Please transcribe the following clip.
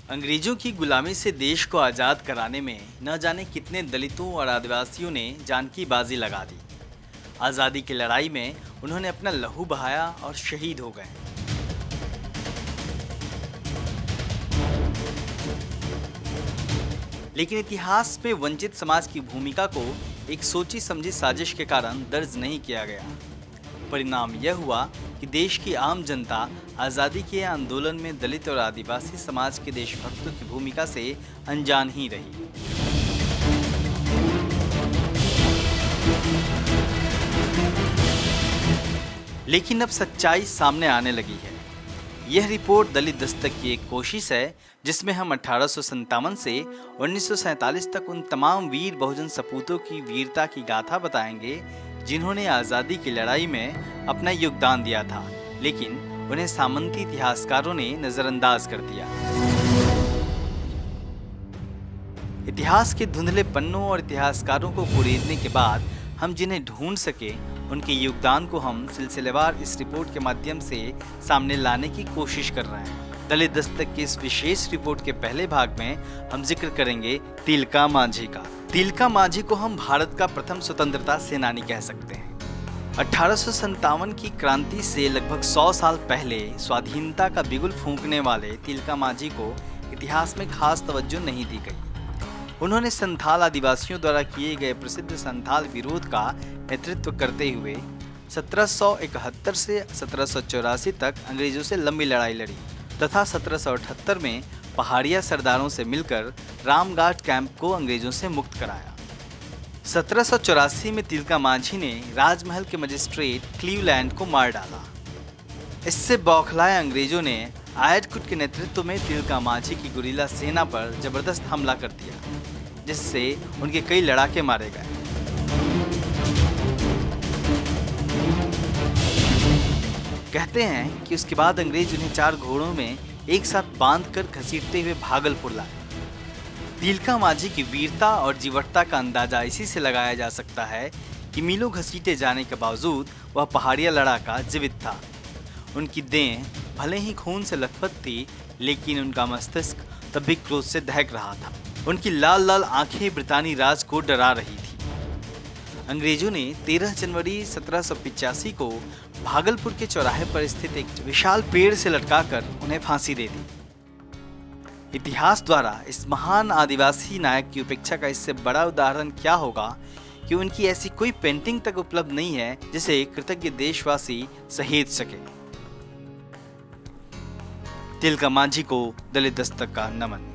अंग्रेजों की गुलामी से देश को आज़ाद कराने में न जाने कितने दलितों और आदिवासियों ने जान की बाजी लगा दी। आज़ादी की लड़ाई में उन्होंने अपना लहू बहाया और शहीद हो गए। लेकिन इतिहास में वंचित समाज की भूमिका को एक सोची समझी साजिश के कारण दर्ज नहीं किया गया। परिणाम यह हुआ कि देश की आम जनता आज़ादी के आंदोलन में दलित और आदिवासी समाज के देशभक्तों की भूमिका से अनजान ही रही। लेकिन अब सच्चाई सामने आने लगी है। यह रिपोर्ट दलित दस्तक की एक कोशिश है जिसमें हम 1857 से 1947 तक उन तमाम वीर बहुजन सपूतों की वीरता की गाथा बताएंगे जिन्होंने आज़ादी की लड़ाई में अपना योगदान दिया था, लेकिन उन्हें सामंती इतिहासकारों ने नजरअंदाज कर दिया। इतिहास के धुंधले पन्नों और इतिहासकारों को कुरेदने के बाद हम जिन्हें ढूंढ सके उनके योगदान को हम सिलसिलेवार इस रिपोर्ट के माध्यम से सामने लाने की कोशिश कर रहे हैं। दलित दस्तक की इस विशेष रिपोर्ट के पहले भाग में हम जिक्र करेंगे तिलका मांझी का। तिलका मांझी को हम भारत का प्रथम स्वतंत्रता सेनानी कह सकते हैं। 1857 की क्रांति से लगभग 100 साल पहले स्वाधीनता का बिगुल फूंकने वाले तिलका मांझी को इतिहास में खास तवज्जो नहीं दी गई। उन्होंने संथाल आदिवासियों द्वारा किए गए प्रसिद्ध संथाल विरोध का नेतृत्व करते हुए 1771 से 1784 तक अंग्रेजों से लंबी लड़ाई लड़ी तथा 1778 में पहाड़िया सरदारों से मिलकर रामघाट कैंप को अंग्रेजों से मुक्त कराया। 1784 में तिलका मांझी ने राजमहल के मजिस्ट्रेट क्लीवलैंड को मार डाला। इससे बौखलाए अंग्रेजों ने आयरकुट के नेतृत्व में तिलका मांझी की गुरिल्ला सेना पर जबरदस्त हमला कर दिया, जिससे उनके कई लड़ाके मारे गए। कहते हैं कि उसके बाद अंग्रेज उन्हें 4 घोड़ों में एक साथ बांधकर घसीटते हुए भागलपुर लाए। तिलका मांझी की वीरता और जीवटता का अंदाजा इसी से लगाया जा सकता है कि मीलों घसीटे जाने के बावजूद वह पहाड़िया लड़ाका जीवित था। उनकी देह भले ही खून से लथपथ थी, लेकिन उनका मस्तिष्क तब भी क्रोध से दहक रहा था। उनकी लाल लाल आंखें ब्रितानी राज को डरा रही थी। अंग्रेजों ने 13 जनवरी 1785 को भागलपुर के चौराहे पर स्थित एक विशाल पेड़ से लटकाकर उन्हें फांसी दे दी। इतिहास द्वारा इस महान आदिवासी नायक की उपेक्षा का इससे बड़ा उदाहरण क्या होगा कि उनकी ऐसी कोई पेंटिंग तक उपलब्ध नहीं है जिसे कृतज्ञ देशवासी सहेज सके। तिलका मांझी को दलित दस्तक का नमन।